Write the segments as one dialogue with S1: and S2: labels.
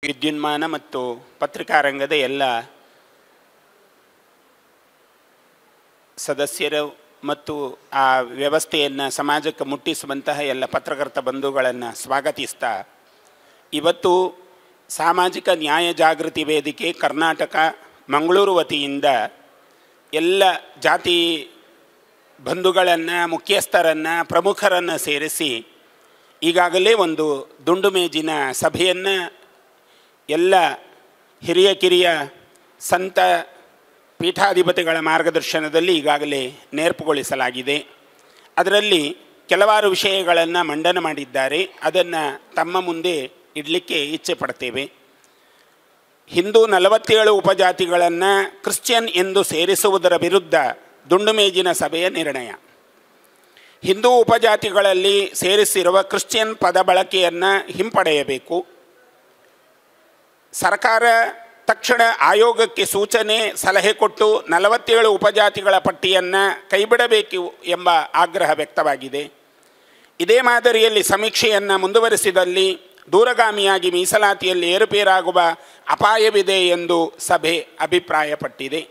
S1: ವಿದ್ಯುನ್ಮಾನ ಮತ್ತು ಪತ್ರಿಕಾ ರಂಗದ ಎಲ್ಲ ಸದಸ್ಯರು ಮತ್ತು ಆ ವ್ಯವಸ್ಥೆಯನ್ನು ಸಮಾಜಕ್ಕೆ ಮುಟ್ಟಿಸುವಂತಹ ಎಲ್ಲ ಪತ್ರಕರ್ತ ಬಂಧುಗಳನ್ನು ಸ್ವಾಗತಿಸ್ತಾ, ಇವತ್ತು ಸಾಮಾಜಿಕ ನ್ಯಾಯ ಜಾಗೃತಿ ವೇದಿಕೆ ಕರ್ನಾಟಕ ಮಂಗಳೂರು ವತಿಯಿಂದ ಎಲ್ಲ ಜಾತಿ ಬಂಧುಗಳನ್ನು, ಮುಖ್ಯಸ್ಥರನ್ನು, ಪ್ರಮುಖರನ್ನು ಸೇರಿಸಿ ಈಗಾಗಲೇ ಒಂದು ದುಂಡು ಮೇಜಿನ ಸಭೆಯನ್ನು ಎಲ್ಲ ಹಿರಿಯ ಕಿರಿಯ ಸಂತ ಪೀಠಾಧಿಪತಿಗಳ ಮಾರ್ಗದರ್ಶನದಲ್ಲಿ ಈಗಾಗಲೇ ನೇರ್ಪುಗೊಳಿಸಲಾಗಿದೆ. ಅದರಲ್ಲಿ ಕೆಲವಾರು ವಿಷಯಗಳನ್ನು ಮಂಡನೆ ಮಾಡಿದ್ದಾರೆ. ಅದನ್ನು ತಮ್ಮ ಮುಂದೆ ಇಡಲಿಕ್ಕೆ ಇಚ್ಛೆ ಪಡ್ತೇವೆ. ಹಿಂದೂ 47 ಉಪಜಾತಿಗಳನ್ನು ಕ್ರಿಶ್ಚಿಯನ್ ಎಂದು ಸೇರಿಸುವುದರ ವಿರುದ್ಧ ದುಂಡು ಮೇಜಿನ ಸಭೆಯ ನಿರ್ಣಯ. ಹಿಂದೂ ಉಪಜಾತಿಗಳಲ್ಲಿ ಸೇರಿಸಿರುವ ಕ್ರಿಶ್ಚಿಯನ್ ಪದ ಬಳಕೆಯನ್ನು ಹಿಂಪಡೆಯಬೇಕು. ಸರ್ಕಾರ ತಕ್ಷಣ ಆಯೋಗಕ್ಕೆ ಸೂಚನೆ ಸಲಹೆ ಕೊಟ್ಟು 47 ಉಪಜಾತಿಗಳ ಪಟ್ಟಿಯನ್ನು ಕೈಬಿಡಬೇಕು ಎಂಬ ಆಗ್ರಹ ವ್ಯಕ್ತವಾಗಿದೆ. ಇದೇ ಮಾದರಿಯಲ್ಲಿ ಸಮೀಕ್ಷೆಯನ್ನು ಮುಂದುವರಿಸಿದಲ್ಲಿ ದೂರಗಾಮಿಯಾಗಿ ಮೀಸಲಾತಿಯಲ್ಲಿ ಏರುಪೇರಾಗುವ ಅಪಾಯವಿದೆ ಎಂದು ಸಭೆ ಅಭಿಪ್ರಾಯಪಟ್ಟಿದೆ.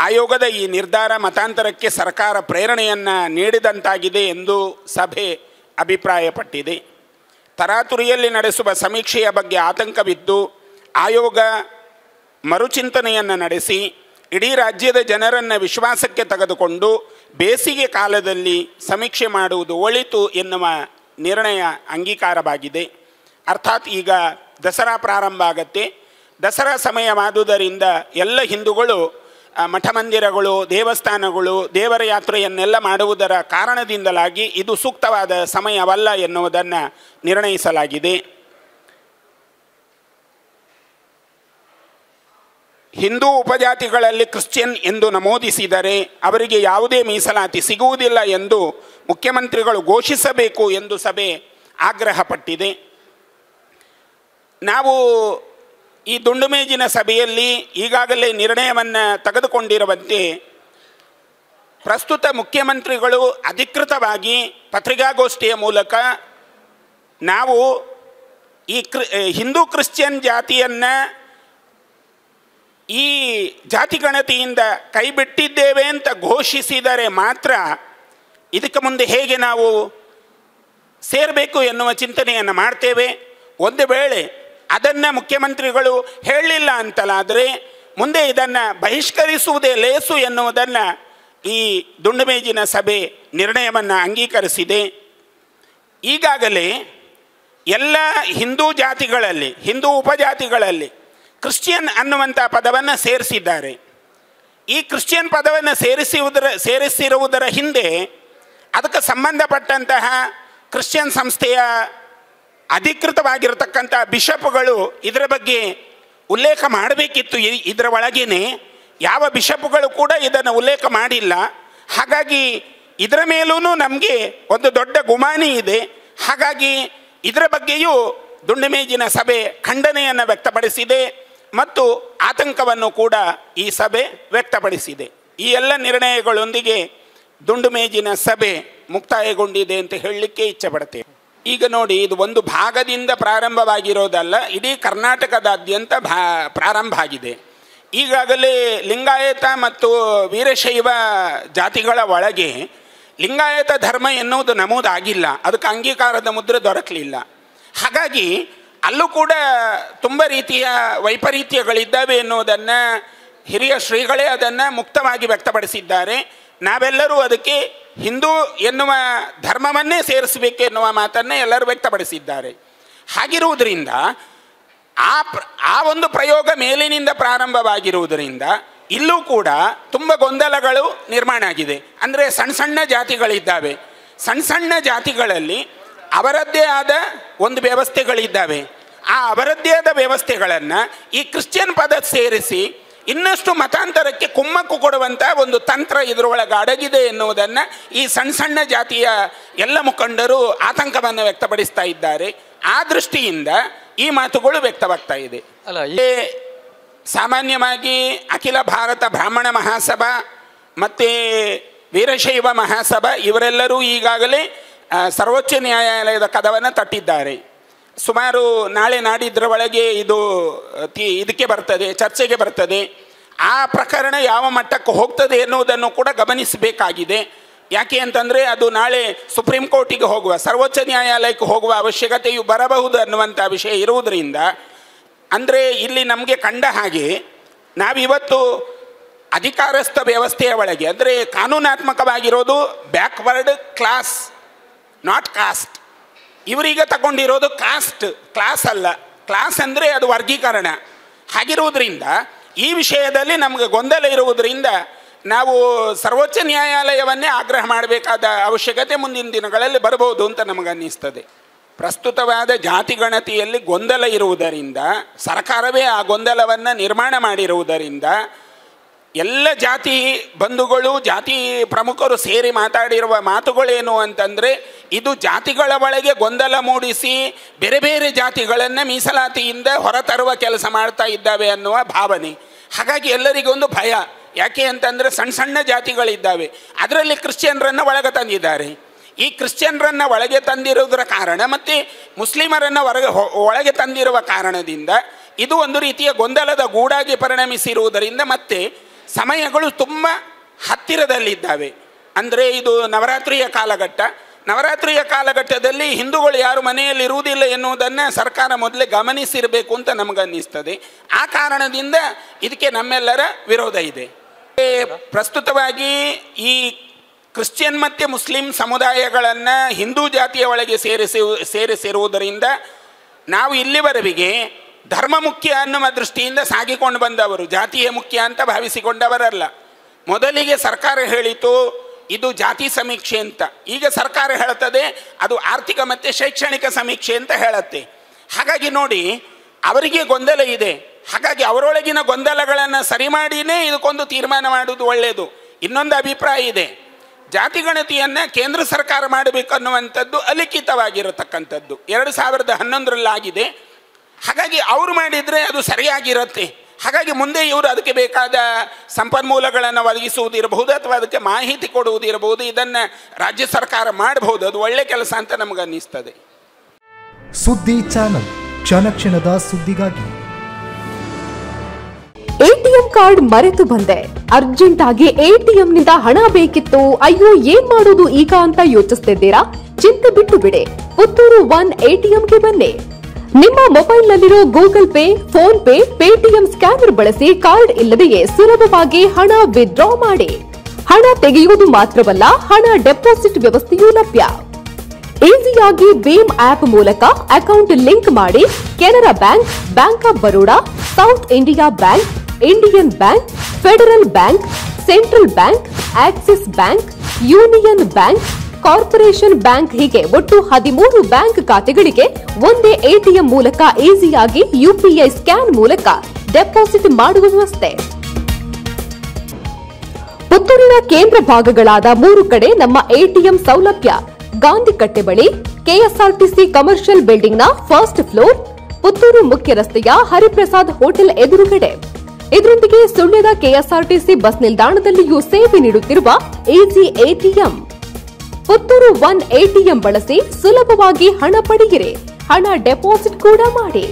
S1: ಆಯೋಗದ ಈ ನಿರ್ಧಾರ ಮತಾಂತರಕ್ಕೆ ಸರ್ಕಾರ ಪ್ರೇರಣೆಯನ್ನು ನೀಡಿದಂತಾಗಿದೆ ಎಂದು ಸಭೆ ಅಭಿಪ್ರಾಯಪಟ್ಟಿದೆ. ತರಾತುರಿಯಲ್ಲಿ ನಡೆಸುವ ಸಮೀಕ್ಷೆಯ ಬಗ್ಗೆ ಆತಂಕವಿದ್ದು ಆಯೋಗ ಮರುಚಿಂತನೆಯನ್ನು ನಡೆಸಿ ಇಡೀ ರಾಜ್ಯದ ಜನರನ್ನು ವಿಶ್ವಾಸಕ್ಕೆ ತೆಗೆದುಕೊಂಡು ಬೇಸಿಗೆ ಕಾಲದಲ್ಲಿ ಸಮೀಕ್ಷೆ ಮಾಡುವುದು ಒಳಿತು ಎನ್ನುವ ನಿರ್ಣಯ ಅಂಗೀಕಾರವಾಗಿದೆ. ಅರ್ಥಾತ್ ಈಗ ದಸರಾ ಪ್ರಾರಂಭ ಆಗತ್ತೆ. ದಸರಾ ಸಮಯವಾದುದರಿಂದ ಎಲ್ಲ ಹಿಂದೂಗಳು ಮಠ ಮಂದಿರಗಳು, ದೇವಸ್ಥಾನಗಳು, ದೇವರ ಯಾತ್ರೆಯನ್ನೆಲ್ಲ ಮಾಡುವುದರ ಕಾರಣದಿಂದಲಾಗಿ ಇದು ಸೂಕ್ತವಾದ ಸಮಯವಲ್ಲ ಎನ್ನುವುದನ್ನು ನಿರ್ಣಯಿಸಲಾಗಿದೆ. ಹಿಂದೂ ಉಪಜಾತಿಗಳಲ್ಲಿ ಕ್ರಿಶ್ಚಿಯನ್ ಎಂದು ನಮೂದಿಸಿದರೆ ಅವರಿಗೆ ಯಾವುದೇ ಮೀಸಲಾತಿ ಸಿಗುವುದಿಲ್ಲ ಎಂದು ಮುಖ್ಯಮಂತ್ರಿಗಳು ಘೋಷಿಸಬೇಕು ಎಂದು ಸಭೆ ಆಗ್ರಹಪಟ್ಟಿದೆ. ನಾವು ಈ ದುಂಡು ಮೇಜಿನ ಸಭೆಯಲ್ಲಿ ಈಗಾಗಲೇ ನಿರ್ಣಯವನ್ನು ತೆಗೆದುಕೊಂಡಿರುವಂತೆ ಪ್ರಸ್ತುತ ಮುಖ್ಯಮಂತ್ರಿಗಳು ಅಧಿಕೃತವಾಗಿ ಪತ್ರಿಕಾಗೋಷ್ಠಿಯ ಮೂಲಕ ನಾವು ಈ ಹಿಂದೂ ಕ್ರಿಶ್ಚಿಯನ್ ಜಾತಿಯನ್ನು ಈ ಜಾತಿ ಗಣತಿಯಿಂದ ಕೈಬಿಟ್ಟಿದ್ದೇವೆ ಅಂತ ಘೋಷಿಸಿದರೆ ಮಾತ್ರ ಇದಕ್ಕೆ ಮುಂದೆ ಹೇಗೆ ನಾವು ಸೇರಬೇಕು ಎನ್ನುವ ಚಿಂತನೆಯನ್ನು ಮಾಡ್ತೇವೆ. ಒಂದು ವೇಳೆ ಅದನ್ನು ಮುಖ್ಯಮಂತ್ರಿಗಳು ಹೇಳಲಿಲ್ಲ ಅಂತಲಾದರೆ ಮುಂದೆ ಇದನ್ನು ಬಹಿಷ್ಕರಿಸುವುದೇ ಲೇಸು ಎನ್ನುವುದನ್ನು ಈ ದುಂಡು ಮೇಜಿನ ಸಭೆ ನಿರ್ಣಯವನ್ನು ಅಂಗೀಕರಿಸಿದೆ. ಈಗಾಗಲೇ ಎಲ್ಲ ಹಿಂದೂ ಜಾತಿಗಳಲ್ಲಿ, ಹಿಂದೂ ಉಪಜಾತಿಗಳಲ್ಲಿ ಕ್ರಿಶ್ಚಿಯನ್ ಅನ್ನುವಂಥ ಪದವನ್ನು ಸೇರಿಸಿದ್ದಾರೆ. ಈ ಕ್ರಿಶ್ಚಿಯನ್ ಪದವನ್ನು ಸೇರಿಸಿರುವುದರ ಹಿಂದೆ ಅದಕ್ಕೆ ಸಂಬಂಧಪಟ್ಟಂತಹ ಕ್ರಿಶ್ಚಿಯನ್ ಸಂಸ್ಥೆಯ ಅಧಿಕೃತವಾಗಿರತಕ್ಕಂಥ ಬಿಷಪ್ಗಳು ಇದರ ಬಗ್ಗೆ ಉಲ್ಲೇಖ ಮಾಡಬೇಕಿತ್ತು. ಇದರ ಒಳಗೇನೆ ಯಾವ ಬಿಷಪ್ಗಳು ಕೂಡ ಇದನ್ನು ಉಲ್ಲೇಖ ಮಾಡಿಲ್ಲ. ಹಾಗಾಗಿ ಇದರ ಮೇಲೂ ನಮಗೆ ಒಂದು ದೊಡ್ಡ ಗುಮಾನಿ ಇದೆ. ಹಾಗಾಗಿ ಇದರ ಬಗ್ಗೆಯೂ ದುಂಡು ಮೇಜಿನ ಸಭೆ ಖಂಡನೆಯನ್ನು ವ್ಯಕ್ತಪಡಿಸಿದೆ ಮತ್ತು ಆತಂಕವನ್ನು ಕೂಡ ಈ ಸಭೆ ವ್ಯಕ್ತಪಡಿಸಿದೆ. ಈ ಎಲ್ಲ ನಿರ್ಣಯಗಳೊಂದಿಗೆ ದುಂಡು ಮೇಜಿನ ಸಭೆ ಮುಕ್ತಾಯಗೊಂಡಿದೆ ಅಂತ ಹೇಳಲಿಕ್ಕೆ ಇಚ್ಛೆ ಪಡ್ತೇವೆ. ಈಗ ನೋಡಿ, ಇದು ಒಂದು ಭಾಗದಿಂದ ಪ್ರಾರಂಭವಾಗಿರೋದಲ್ಲ, ಇಡೀ ಕರ್ನಾಟಕದಾದ್ಯಂತ ಪ್ರಾರಂಭ ಆಗಿದೆ. ಈಗಾಗಲೇ ಲಿಂಗಾಯತ ಮತ್ತು ವೀರಶೈವ ಜಾತಿಗಳ ಒಳಗೆ ಲಿಂಗಾಯತ ಧರ್ಮ ಎನ್ನುವುದು ನಮೂದಾಗಿಲ್ಲ, ಅದಕ್ಕೆ ಅಂಗೀಕಾರದ ಮುದ್ರೆ ದೊರಕಲಿಲ್ಲ. ಹಾಗಾಗಿ ಅಲ್ಲೂ ಕೂಡ ತುಂಬ ರೀತಿಯ ವೈಪರೀತ್ಯಗಳಿದ್ದಾವೆ ಎನ್ನುವುದನ್ನು ಹಿರಿಯ ಶ್ರೀಗಳೇ ಅದನ್ನು ಮುಕ್ತವಾಗಿ ವ್ಯಕ್ತಪಡಿಸಿದ್ದಾರೆ. ನಾವೆಲ್ಲರೂ ಅದಕ್ಕೆ ಹಿಂದೂ ಎನ್ನುವ ಧರ್ಮವನ್ನೇ ಸೇರಿಸಬೇಕು ಎನ್ನುವ ಮಾತನ್ನು ಎಲ್ಲರೂ ವ್ಯಕ್ತಪಡಿಸಿದ್ದಾರೆ. ಹಾಗಿರುವುದರಿಂದ ಆ ಒಂದು ಪ್ರಯೋಗ ಮೇಲಿನಿಂದ ಪ್ರಾರಂಭವಾಗಿರುವುದರಿಂದ ಇಲ್ಲೂ ಕೂಡ ತುಂಬ ಗೊಂದಲಗಳು ನಿರ್ಮಾಣ ಆಗಿದೆ. ಅಂದರೆ ಸಣ್ಣ ಸಣ್ಣ ಜಾತಿಗಳಿದ್ದಾವೆ. ಸಣ್ಣ ಸಣ್ಣ ಜಾತಿಗಳಲ್ಲಿ ಅವರದ್ದೇ ಆದ ಒಂದು ವ್ಯವಸ್ಥೆಗಳಿದ್ದಾವೆ. ಆ ಅವರದ್ದೇ ಆದ ವ್ಯವಸ್ಥೆಗಳನ್ನು ಈ ಕ್ರಿಶ್ಚಿಯನ್ ಪದ ಸೇರಿಸಿ ಇನ್ನಷ್ಟು ಮತಾಂತರಕ್ಕೆ ಕುಮ್ಮಕ್ಕು ಕೊಡುವಂಥ ಒಂದು ತಂತ್ರ ಇದರೊಳಗೆ ಅಡಗಿದೆ ಎನ್ನುವುದನ್ನು ಈ ಸಣ್ಣ ಸಣ್ಣ ಜಾತಿಯ ಎಲ್ಲ ಮುಖಂಡರು ಆತಂಕವನ್ನು ವ್ಯಕ್ತಪಡಿಸ್ತಾ ಇದ್ದಾರೆ. ಆ ದೃಷ್ಟಿಯಿಂದ ಈ ಮಾತುಗಳು ವ್ಯಕ್ತವಾಗ್ತಾ ಇದೆ. ಸಾಮಾನ್ಯವಾಗಿ ಅಖಿಲ ಭಾರತ ಬ್ರಾಹ್ಮಣ ಮಹಾಸಭಾ ಮತ್ತು ವೀರಶೈವ ಮಹಾಸಭಾ ಇವರೆಲ್ಲರೂ ಈಗಾಗಲೇ ಸರ್ವೋಚ್ಚ ನ್ಯಾಯಾಲಯದ ಕದವನ್ನು ತಟ್ಟಿದ್ದಾರೆ. ಸುಮಾರು ನಾಳೆ ನಾಡಿದ್ದರ ಒಳಗೆ ಇದು ಇದಕ್ಕೆ ಬರ್ತದೆ, ಚರ್ಚೆಗೆ ಬರ್ತದೆ. ಆ ಪ್ರಕರಣ ಯಾವ ಮಟ್ಟಕ್ಕೆ ಹೋಗ್ತದೆ ಎನ್ನುವುದನ್ನು ಕೂಡ ಗಮನಿಸಬೇಕಾಗಿದೆ. ಯಾಕೆ ಅಂತಂದರೆ ಅದು ನಾಳೆ ಸುಪ್ರೀಂ ಕೋರ್ಟಿಗೆ ಹೋಗುವ, ಸರ್ವೋಚ್ಚ ನ್ಯಾಯಾಲಯಕ್ಕೆ ಹೋಗುವ ಅವಶ್ಯಕತೆಯು ಬರಬಹುದು ಅನ್ನುವಂಥ ವಿಷಯ ಇರುವುದರಿಂದ, ಅಂದರೆ ಇಲ್ಲಿ ನಮಗೆ ಕಂಡ ಹಾಗೆ ನಾವಿವತ್ತು ಅಧಿಕಾರಸ್ಥ ವ್ಯವಸ್ಥೆಯ ಒಳಗೆ, ಅಂದರೆ ಕಾನೂನಾತ್ಮಕವಾಗಿರೋದು ಬ್ಯಾಕ್ವರ್ಡ್ ಕ್ಲಾಸ್, ನಾಟ್ ಕಾಸ್ಟ್. ಇವರೀಗ ತಗೊಂಡಿರೋದು ಕ್ಲಾಸ್ ಅಲ್ಲ. ಕ್ಲಾಸ್ ಅಂದರೆ ಅದು ವರ್ಗೀಕರಣ. ಹಾಗಿರುವುದರಿಂದ ಈ ವಿಷಯದಲ್ಲಿ ನಮಗೆ ಗೊಂದಲ ಇರುವುದರಿಂದ ನಾವು ಸರ್ವೋಚ್ಚ ನ್ಯಾಯಾಲಯವನ್ನೇ ಆಗ್ರಹ ಮಾಡಬೇಕಾದ ಅವಶ್ಯಕತೆ ಮುಂದಿನ ದಿನಗಳಲ್ಲಿ ಬರಬಹುದು ಅಂತ ನಮಗನ್ನಿಸ್ತದೆ. ಪ್ರಸ್ತುತವಾದ ಜಾತಿ ಗಣತಿಯಲ್ಲಿ ಗೊಂದಲ ಇರುವುದರಿಂದ, ಸರ್ಕಾರವೇ ಆ ಗೊಂದಲವನ್ನು ನಿರ್ಮಾಣ ಮಾಡಿರುವುದರಿಂದ, ಎಲ್ಲ ಜಾತಿ ಬಂಧುಗಳು, ಜಾತಿ ಪ್ರಮುಖರು ಸೇರಿ ಮಾತಾಡಿರುವ ಮಾತುಗಳೇನು ಅಂತಂದರೆ, ಇದು ಜಾತಿಗಳ ಒಳಗೆ ಗೊಂದಲ ಮೂಡಿಸಿ ಬೇರೆ ಬೇರೆ ಜಾತಿಗಳನ್ನು ಮೀಸಲಾತಿಯಿಂದ ಹೊರತರುವ ಕೆಲಸ ಮಾಡ್ತಾ ಇದ್ದಾವೆ ಅನ್ನುವ ಭಾವನೆ. ಹಾಗಾಗಿ ಎಲ್ಲರಿಗೊಂದು ಭಯ. ಯಾಕೆ ಅಂತಂದರೆ ಸಣ್ಣ ಸಣ್ಣ ಜಾತಿಗಳಿದ್ದಾವೆ, ಅದರಲ್ಲಿ ಕ್ರಿಶ್ಚಿಯನ್ರನ್ನು ಒಳಗೆ ತಂದಿದ್ದಾರೆ. ಈ ಕ್ರಿಶ್ಚಿಯನ್ರನ್ನು ಒಳಗೆ ತಂದಿರುವುದರ ಕಾರಣ ಮತ್ತು ಮುಸ್ಲಿಮರನ್ನು ಒಳಗೆ ತಂದಿರುವ ಕಾರಣದಿಂದ ಇದು ಒಂದು ರೀತಿಯ ಗೊಂದಲದ ಗೂಡಾಗಿ ಪರಿಣಮಿಸಿರುವುದರಿಂದ ಮತ್ತೆ ಸಮಯಗಳು ತುಂಬ ಹತ್ತಿರದಲ್ಲಿದ್ದಾವೆ. ಅಂದರೆ ಇದು ನವರಾತ್ರಿಯ ಕಾಲಘಟ್ಟ. ನವರಾತ್ರಿಯ ಕಾಲಘಟ್ಟದಲ್ಲಿ ಹಿಂದೂಗಳು ಯಾರು ಮನೆಯಲ್ಲಿ ಇರುವುದಿಲ್ಲ ಎನ್ನುವುದನ್ನು ಸರ್ಕಾರ ಮೊದಲೇ ಗಮನಿಸಿರಬೇಕು ಅಂತ ನಮಗನ್ನಿಸ್ತದೆ. ಆ ಕಾರಣದಿಂದ ಇದಕ್ಕೆ ನಮ್ಮೆಲ್ಲರ ವಿರೋಧ ಇದೆ. ಪ್ರಸ್ತುತವಾಗಿ ಈ ಕ್ರಿಶ್ಚಿಯನ್ ಮತ್ತು ಮುಸ್ಲಿಂ ಸಮುದಾಯಗಳನ್ನು ಹಿಂದೂ ಜಾತಿಯ ಒಳಗೆ ಸೇರಿಸಿರುವುದರಿಂದ ನಾವು ಇಲ್ಲಿವರೆಗೆ ಧರ್ಮ ಮುಖ್ಯ ಅನ್ನುವ ದೃಷ್ಟಿಯಿಂದ ಸಾಗಿಕೊಂಡು ಬಂದವರು, ಜಾತಿಯೇ ಮುಖ್ಯ ಅಂತ ಭಾವಿಸಿಕೊಂಡವರಲ್ಲ. ಮೊದಲಿಗೆ ಸರ್ಕಾರ ಹೇಳಿತು ಇದು ಜಾತಿ ಸಮೀಕ್ಷೆ ಅಂತ. ಈಗ ಸರ್ಕಾರ ಹೇಳುತ್ತದೆ ಅದು ಆರ್ಥಿಕ ಮತ್ತು ಶೈಕ್ಷಣಿಕ ಸಮೀಕ್ಷೆ ಅಂತ ಹೇಳುತ್ತೆ. ಹಾಗಾಗಿ ನೋಡಿ, ಅವರಿಗೆ ಗೊಂದಲ ಇದೆ. ಹಾಗಾಗಿ ಅವರೊಳಗಿನ ಗೊಂದಲಗಳನ್ನು ಸರಿ ಮಾಡಿಯೇ ಇದಕ್ಕೊಂದು ತೀರ್ಮಾನ ಮಾಡುವುದು ಒಳ್ಳೆಯದು. ಇನ್ನೊಂದು ಅಭಿಪ್ರಾಯ ಇದೆ, ಜಾತಿ ಗಣತಿಯನ್ನು ಕೇಂದ್ರ ಸರ್ಕಾರ ಮಾಡಬೇಕು ಅನ್ನುವಂಥದ್ದು ಅಲಿಖಿತವಾಗಿರತಕ್ಕಂಥದ್ದು 2011 ಆಗಿದೆ. ಹಾಗಾಗಿ ಅವರು ಮಾಡಿದರೆ ಅದು ಸರಿಯಾಗಿರುತ್ತೆ. ಹಾಗಾಗಿ ಮುಂದೆ ಇವರು ಅದಕ್ಕೆ ಬೇಕಾದ ಸಂಪನ್ಮೂಲಗಳನ್ನು ಒದಗಿಸುವುದಿರಬಹುದು ಅಥವಾ ಅದಕ್ಕೆ ಮಾಹಿತಿ ಕೊಡುವುದಿರಬಹುದು. ಇದನ್ನು ರಾಜ್ಯ ಸರ್ಕಾರ ಮಾಡಬಹುದು. ಅದು ಒಳ್ಳೆ ಕೆಲಸ ಅಂತ ನಮಗನ್ನಿಸ್ತದೆ.
S2: ಸುದ್ದಿ ಚಾನಲ್, ಕ್ಷಣ ಕ್ಷಣದ ಸುದ್ದಿಗಾಗಿ.
S3: ಎಟಿಎಂ ಕಾರ್ಡ್ ಮರೆತು ಬಂದೆ, ಅರ್ಜೆಂಟ್ ಆಗಿ ಎಟಿಎಂ ನಿಂದ ಹಣ ಬೇಕಿತ್ತು, ಅಯ್ಯೋ ಏನ್ ಮಾಡೋದು ಈಗ ಅಂತ ಯೋಚಿಸ್ತಿದ್ದೀರಾ? ಚಿಂತೆ ಬಿಟ್ಟು ಬಿಡಿ, ಪುತ್ತೂರು 1 ಎಟಿಎಂಗೆ ಬನ್ನಿ. ನಿಮ್ಮ ಮೊಬೈಲ್ನಲ್ಲಿರೋ Google pay, PhonePe, Paytm scanner ಬಳಸಿ ಕಾರ್ಡ್ ಇಲ್ಲದೆಯೇ ಸುಲಭವಾಗಿ ಹಣ ವಿತ್ಡ್ರಾ ಮಾಡಿ. ಹಣ ತೆಗೆಯುವುದು ಮಾತ್ರವಲ್ಲ, ಹಣ ಡೆಪಾಸಿಟ್ ವ್ಯವಸ್ಥೆಯೂ ಲಭ್ಯ. ಈಸಿಯಾಗಿ ಭೀಮ್ ಆಪ್ ಮೂಲಕ ಅಕೌಂಟ್ ಲಿಂಕ್ ಮಾಡಿ Canara bank, bank of Baroda, south India bank, Indian bank, federal bank, central bank, Axis bank, union bank, corporation bank ಹೀಗೆ ಒಟ್ಟು 13 ಬ್ಯಾಂಕ್ ಖಾತೆಗಳಿಗೆ ಒಂದೇ ಎಟಿಎಂ ಮೂಲಕ ಈಸಿಯಾಗಿ ಯುಪಿಐ ಸ್ಕ್ಯಾನ್ ಮೂಲಕ ಡೆಪಾಸಿಟ್ ಮಾಡುವ ವ್ಯವಸ್ಥೆ. ಪುತ್ತೂರಿನ ಕೇಂದ್ರ ಭಾಗಗಳಾದ 3 ಕಡೆ ನಮ್ಮ ಎಟಿಎಂ ಸೌಲಭ್ಯ. ಗಾಂಧಿ ಕಟ್ಟೆ ಬಳಿ ಕೆಎಸ್ಆರ್ಟಿಸಿ ಕಮರ್ಷಿಯಲ್ ಬಿಲ್ಡಿಂಗ್ನ ಫಸ್ಟ್ ಫ್ಲೋರ್, ಪುತ್ತೂರು ಮುಖ್ಯ ರಸ್ತೆಯ ಹರಿಪ್ರಸಾದ್ ಹೋಟೆಲ್ ಎದುರುಗಡೆ. ಇದರೊಂದಿಗೆ ಸುಳ್ಯದ ಕೆಎಸ್ಆರ್ಟಿಸಿ ಬಸ್ ನಿಲ್ದಾಣದಲ್ಲಿಯೂ ಸೇವೆ ನೀಡುತ್ತಿರುವ ಈಸಿ ಎಟಿಎಂ. ಪುತ್ತೂರು 1 ಎಟಿಎಂ ಬಳಸಿ ಸುಲಭವಾಗಿ ಹಣ ಪಡೆಯಿರಿ, ಹಣ ಡೆಪಾಸಿಟ್ ಕೂಡ ಮಾಡಿ.